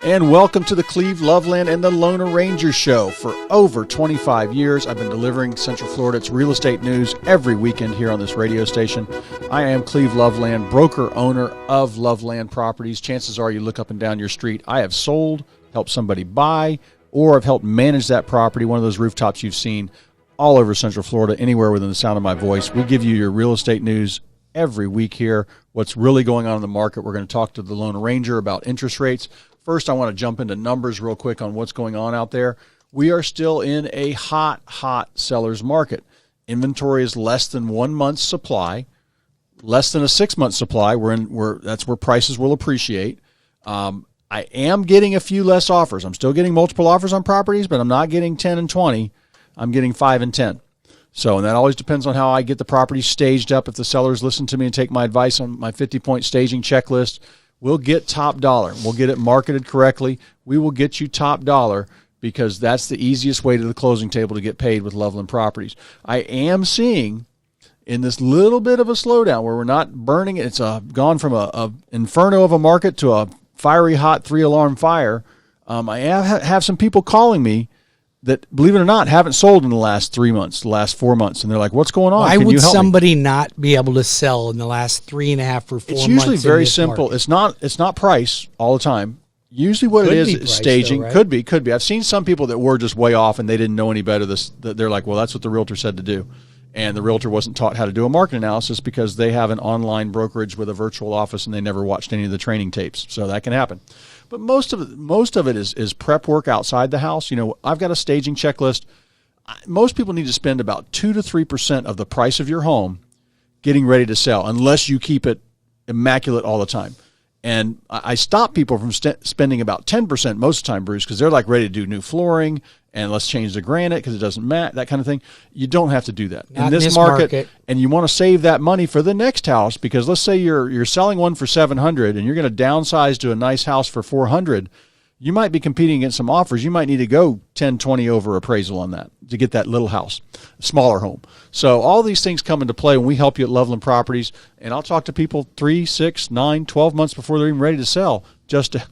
And welcome to the Cleve, Loveland, and the Lone Ranger Show. For over 25 years, I've been delivering Central Florida's real estate news every weekend here on this radio station. I am Cleve Loveland, broker, owner of Loveland Properties. Chances are you look up and down your street, I have sold, helped somebody buy, or have helped manage that property, one of those rooftops you've seen all over Central Florida, anywhere within the sound of my voice. We give you your real estate news every week here, what's really going on in the market. We're going to talk to the Lone Ranger about interest rates. First, I want to jump into numbers real quick on what's going on out there. We are still in a hot seller's market. Inventory is less than 1 month's supply, less than a 6 month supply. That's where prices will appreciate. I am getting a few less offers. I'm still getting multiple offers on properties, but I'm not getting 10 and 20. I'm getting 5 and 10. So, and that always depends on how I get the property staged up. If the sellers listen to me and take my advice on my 50-point staging checklist, we'll get top dollar. We'll get it marketed correctly. We will get you top dollar because that's the easiest way to the closing table to get paid with Loveland Properties. I am seeing in this little bit of a slowdown where we're not burning it. It's gone from a inferno of a market to a fiery hot 3-alarm fire. I have some people calling me that, believe it or not, haven't sold in the last 3 months, the last 4 months. And they're like, what's going on? Why would somebody not be able to sell in the last 3.5 or 4 months? It's usually very simple. Market? It's not price all the time. Usually what it is staging. Though, right? Could be. I've seen some people that were just way off and they didn't know any better. They're like, well, that's what the realtor said to do. And the realtor wasn't taught how to do a market analysis because they have an online brokerage with a virtual office and they never watched any of the training tapes. So that can happen. But most of it is prep work outside the house. You know, I've got a staging checklist. Most people need to spend about 2 to 3% of the price of your home getting ready to sell, unless you keep it immaculate all the time. And I stop people from spending about 10% most of the time, Bruce, because they're like ready to do new flooring and let's change the granite because it doesn't match, that kind of thing. You don't have to do that in this market. And you want to save that money for the next house, because let's say you're selling one for $700 and you're going to downsize to a nice house for $400. You might be competing against some offers. You might need to go 10, 20 over appraisal on that to get that little house, smaller home. So all these things come into play when we help you at Loveland Properties. And I'll talk to people 3, 6, 9, 12 months before they're even ready to sell, just to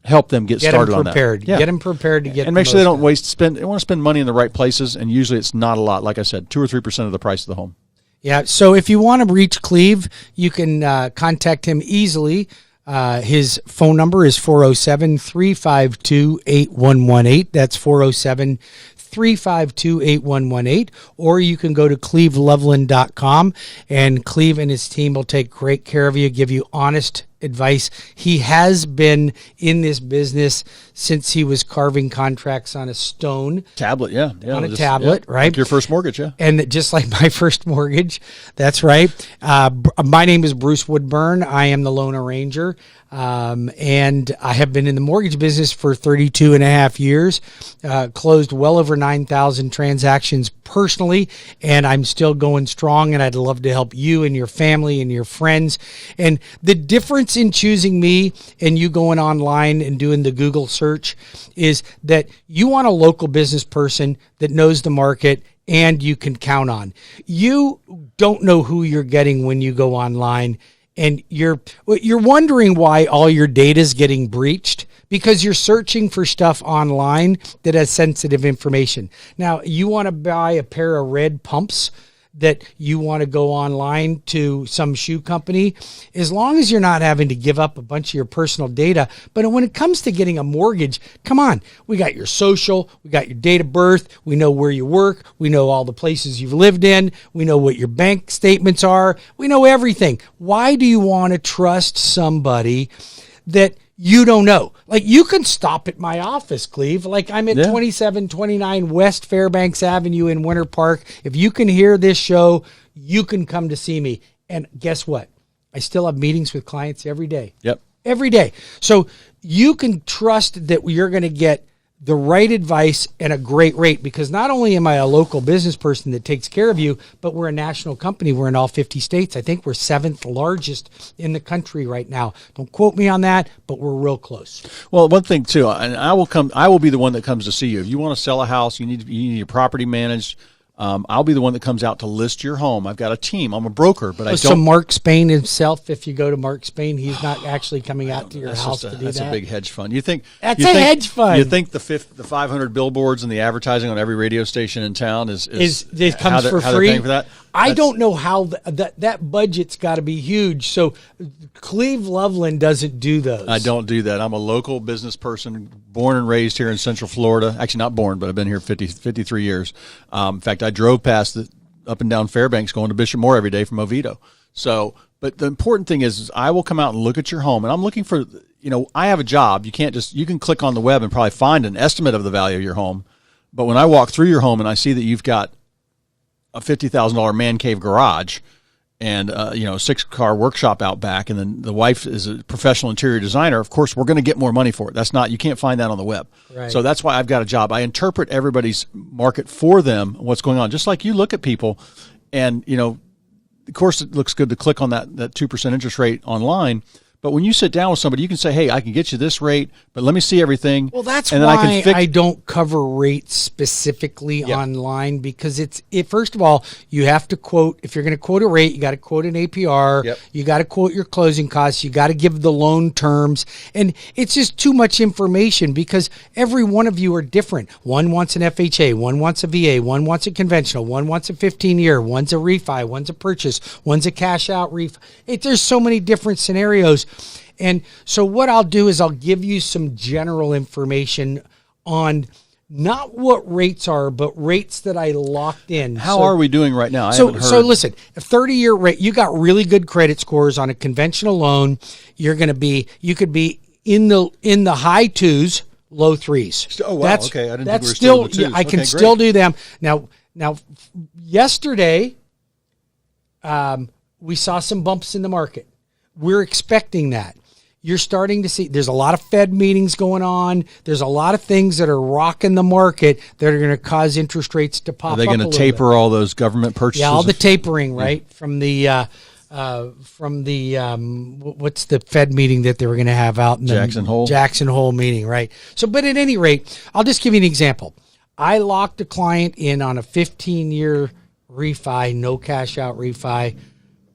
help them get started on that. Yeah. Get them prepared to get. And make sure they don't they want to spend money in the right places. And usually it's not a lot. Like I said, 2 or 3% of the price of the home. Yeah. So if you want to reach Cleve, you can contact him easily. His phone number is 407-352-8118. That's 407-352-8118. Or you can go to cleveloveland.com, and Cleve and his team will take great care of you, give you honest advice. He has been in this business since he was carving contracts on a stone tablet, on a tablet, right? Like your first mortgage, and just like my first mortgage, that's right. My name is Bruce Woodburn. I am the Lone Ranger, and I have been in the mortgage business for 32 and a half years. Closed well over 9,000 transactions personally, and I'm still going strong. And I'd love to help you and your family and your friends. And the difference in choosing me and you going online and doing the Google search is that you want a local business person that knows the market and you can count on. You don't know who you're getting when you go online, and you're wondering why all your data is getting breached, because you're searching for stuff online that has sensitive information. Now, you want to buy a pair of red pumps that you want to go online to some shoe company, as long as you're not having to give up a bunch of your personal data. But when it comes to getting a mortgage, come on, we got your social, we got your date of birth, we know where you work, we know all the places you've lived in, we know what your bank statements are, we know everything. Why do you want to trust somebody that you don't know? Like, you can stop at my office, Cleve. Like, I'm at 2729 West Fairbanks Avenue in Winter Park. If you can hear this show, you can come to see me. And guess what? I still have meetings with clients every day. Yep. Every day. So you can trust that you're going to get the right advice and a great rate, because not only am I a local business person that takes care of you, but we're a national company. We're in all 50 states. I think we're 7th largest in the country right now. Don't quote me on that, but we're real close. Well, one thing too, and I will be the one that comes to see you. If you want to sell a house, you need your property managed. I'll be the one that comes out to list your home. I've got a team. I'm a broker, but I don't. So Mark Spain himself, if you go to Mark Spain, he's not actually coming out to your house to do that? That's a big hedge fund. You think that's a hedge fund? You think the 500 billboards and the advertising on every radio station in town is it comes for free? Paying for that? I don't know how that budget's got to be huge. So Cleve Loveland doesn't do those. I don't do that. I'm a local business person, born and raised here in Central Florida. Actually, not born, but I've been here 53 years. In fact, I drove past up and down Fairbanks going to Bishop Moore every day from Oviedo. So, but the important thing is I will come out and look at your home, and I'm looking for, I have a job. You can click on the web and probably find an estimate of the value of your home. But when I walk through your home and I see that you've got a $50,000 man cave garage and a 6-car workshop out back, and then the wife is a professional interior designer, of course we're going to get more money for it. You can't find that on the web. Right. So that's why I've got a job. I interpret everybody's market for them, what's going on. Just like you look at people and, of course it looks good to click on that 2% interest rate online. But when you sit down with somebody, you can say, hey, I can get you this rate, but let me see everything. Well, that's why I don't cover rates specifically online, because first of all, you have to quote, if you're going to quote a rate, you got to quote an APR. Yep. You got to quote your closing costs. You got to give the loan terms. And it's just too much information because every one of you are different. One wants an FHA, one wants a VA, one wants a conventional, one wants a 15-year, one's a refi, one's a purchase, one's a cash out refi. There's so many different scenarios. And so what I'll do is I'll give you some general information on not what rates are, but rates that I locked in. How are we doing right now? So listen, a 30-year rate, you got really good credit scores on a conventional loan. You could be in the high 2s, low 3s. Oh, wow. Okay. I didn't think we were still in the 2s. I can still do them. Now yesterday, we saw some bumps in the market. We're expecting that. You're starting to see there's a lot of Fed meetings going on. There's a lot of things that are rocking the market that are going to cause interest rates to pop up. Are they going to taper all those government purchases? Yeah, all the tapering, right? From the what's the Fed meeting that they were going to have out in Jackson Hole? Jackson Hole meeting, right? So, but at any rate, I'll just give you an example. I locked a client in on a 15-year refi, no cash out refi,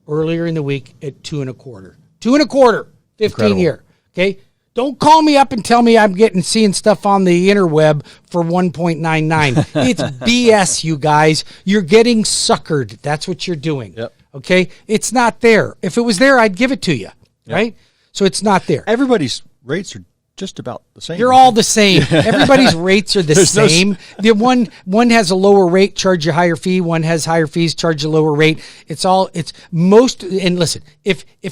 earlier in the week at 2.25. 2.25, 15-year. Okay. Don't call me up and tell me I'm seeing stuff on the interweb for 1.99. It's BS, you guys. You're getting suckered. That's what you're doing. Yep. Okay. It's not there. If it was there, I'd give it to you. Yep. Right. So it's not there. Everybody's rates are just about the same. They're all the same. Everybody's rates are the same. The one has a lower rate, charge you higher fee. One has higher fees, charge you lower rate. And listen,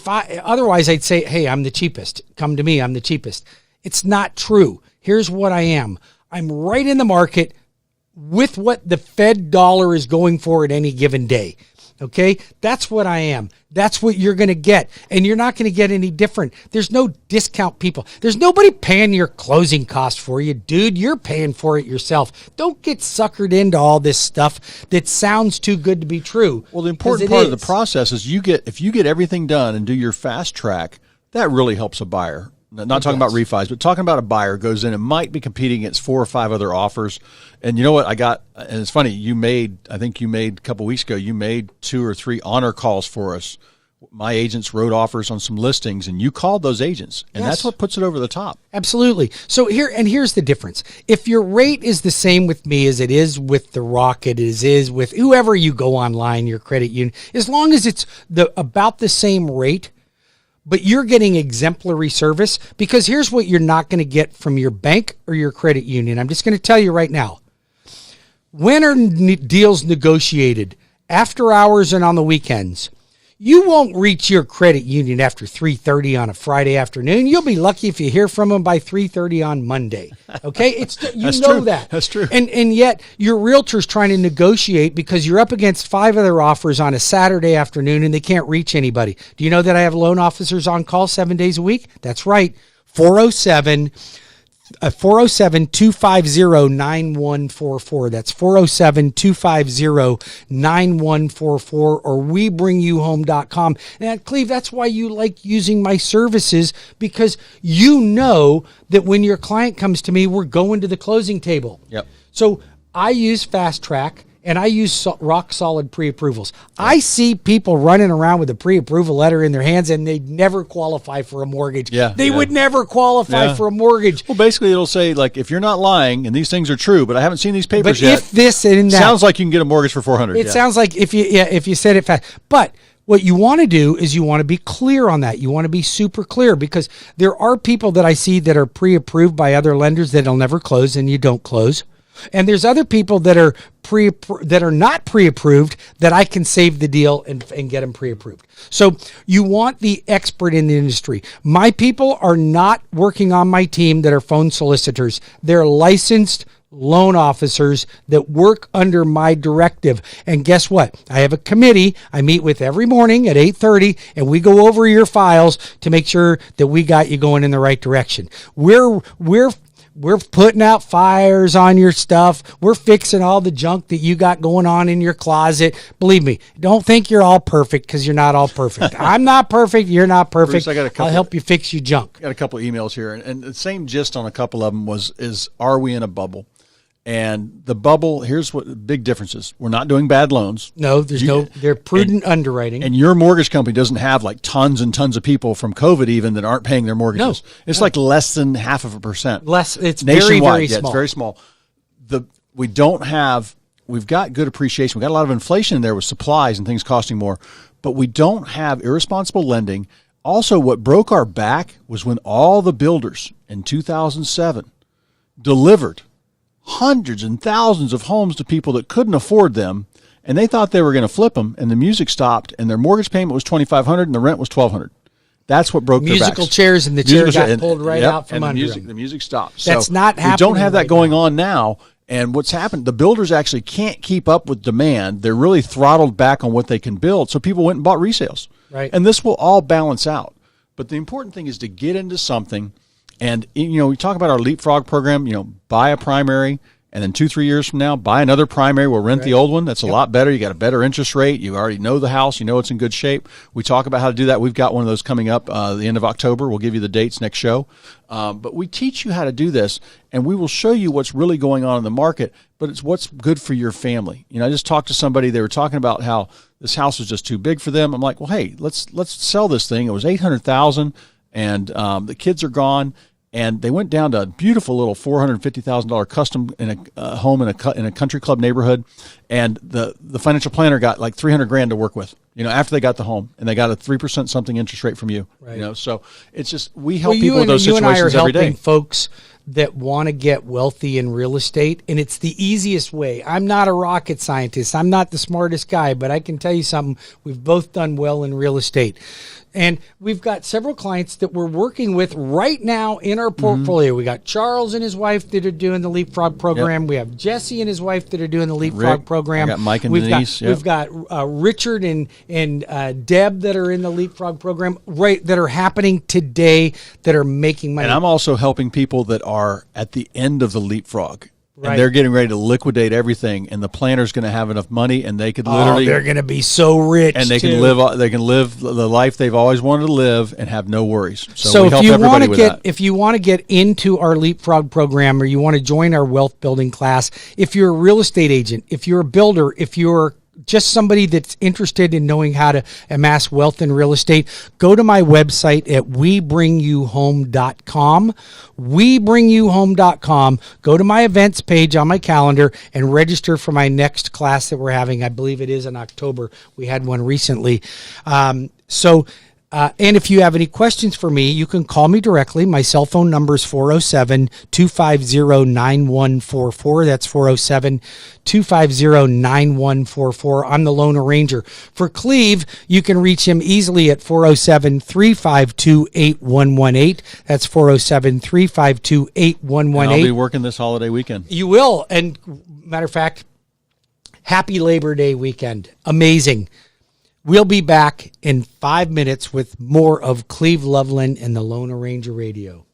otherwise I'd say, hey, I'm the cheapest. Come to me, I'm the cheapest. It's not true. Here's what I am. I'm right in the market with what the Fed dollar is going for at any given day. Okay, that's what I am. That's what you're going to get. And you're not going to get any different. There's no discount people. There's nobody paying your closing cost for you, dude. You're paying for it yourself. Don't get suckered into all this stuff that sounds too good to be true. Well, the important part of the process is if you get everything done and do your fast track, that really helps a buyer. Not talking about refis, but talking about a buyer goes in and might be competing against 4 or 5 other offers. And you know what I got? And it's funny, I think you made a couple weeks ago, you made 2 or 3 honor calls for us. My agents wrote offers on some listings and you called those agents. And that's what puts it over the top. Absolutely. So here's the difference. If your rate is the same with me as it is with the Rocket, as is with whoever you go online, your credit union, as long as it's about the same rate, but you're getting exemplary service, because here's what you're not going to get from your bank or your credit union. I'm just going to tell you right now. When are deals negotiated? After hours and on the weekends. You won't reach your credit union after 3:30 on a Friday afternoon. You'll be lucky if you hear from them by 3:30 on Monday. Okay? That's know true. That. That's true. And yet your realtor's trying to negotiate because you're up against 5 other offers on a Saturday afternoon and they can't reach anybody. Do you know that I have loan officers on call 7 days a week? That's right. 407-250-9144. That's 407-250-9144 or WeBringYouHome.com. And Cleve, that's why you like using my services, because you know that when your client comes to me, we're going to the closing table. Yep. So I use Fast Track, and I use rock solid pre-approvals. I see people running around with a pre-approval letter in their hands, and they never qualify for a mortgage. They would never qualify for a mortgage. Well, basically, it'll say, like, if you're not lying and these things are true, but I haven't seen these papers yet. But if this and that, sounds like you can get a mortgage for $400. It sounds like if you said it fast, but. What you want to do is you want to be clear on that. You want to be super clear, because there are people that I see that are pre-approved by other lenders that'll never close, and you don't close. And there's other people that are not pre-approved that I can save the deal and get them pre-approved. So you want the expert in the industry. My people are not working on my team that are phone solicitors. They're licensed loan officers that work under my directive. And guess what? I have a committee I meet with every morning at 8:30, and we go over your files to make sure that we got you going in the right direction. We're putting out fires on your stuff. We're fixing all the junk that you got going on in your closet. Believe me, don't think you're all perfect, because you're not all perfect. I'm not perfect. You're not perfect. Bruce, I'll help you fix your junk. I got a couple of emails here, and the same gist on a couple of them is, are we in a bubble? And the bubble, here's what big differences. We're not doing bad loans. No, they're prudent underwriting. And your mortgage company doesn't have like tons and tons of people from COVID even that aren't paying their mortgages. No, it's like less than 0.5%. Less, it's nationwide. Very, very small. It's very small. We've got good appreciation. We've got a lot of inflation in there with supplies and things costing more, but we don't have irresponsible lending. Also, what broke our back was when all the builders in 2007 delivered hundreds and thousands of homes to people that couldn't afford them, and they thought they were going to flip them, and the music stopped, and their mortgage payment was $2,500 and the rent was $1,200. That's what broke their backs. Musical chairs, and the chair got pulled right out from under them. The music stopped. That's not happening. We don't have that going on now, and what's happened, the builders actually can't keep up with demand. They're really throttled back on what they can build, so people went and bought resales. Right. And this will all balance out. But the important thing is to get into something. And, we talk about our Leapfrog program, buy a primary, and then 2-3 years from now, buy another primary. We'll rent the old one. That's a lot better. You got a better interest rate. You already know the house. You know it's in good shape. We talk about how to do that. We've got one of those coming up the end of October. We'll give you the dates next show. But we teach you how to do this, and we will show you what's really going on in the market, but it's what's good for your family. I just talked to somebody. They were talking about how this house was just too big for them. I'm like, well, hey, let's sell this thing. It was $800,000. And the kids are gone, and they went down to a beautiful little $450,000 custom in a home in a country club neighborhood, and the financial planner got like $300,000 to work with. After they got the home, and they got a 3% something interest rate from you. Right. So it's just we help people in those situations every day. You and I are helping folks that want to get wealthy in real estate, and it's the easiest way. I'm not a rocket scientist. I'm not the smartest guy, but I can tell you something. We've both done well in real estate. And we've got several clients that we're working with right now in our portfolio. We got Charles and his wife that are doing the Leapfrog program. Yep. We have Jesse and his wife that are doing the Leapfrog program. I got Mike and Denise. We've got Richard and Deb that are in the Leapfrog program, right, that are happening today, that are making money. And I'm also helping people that are at the end of the Leapfrog. Right. And they're getting ready to liquidate everything, and the planner's going to have enough money, and they could literally they're going to be so rich, and they too. can live the life they've always wanted to live and have no worries. So we help everybody with that. If you want to get into our Leapfrog program, or you want to join our wealth building class, if you're a real estate agent, if you're a builder, if you're just somebody that's interested in knowing how to amass wealth in real estate, go to my website at webringyouhome.com. Webringyouhome.com. Go to my events page on my calendar and register for my next class that we're having. I believe it is in October. We had one recently. And if you have any questions for me, you can call me directly. My cell phone number is 407-250-9144. That's 407-250-9144. I'm the Loan Arranger. For Cleve, you can reach him easily at 407-352-8118. That's 407-352-8118. I'll be working this holiday weekend. You will. And matter of fact, happy Labor Day weekend. Amazing. We'll be back in 5 minutes with more of Cleve Loveland and the Loan Arranger Radio.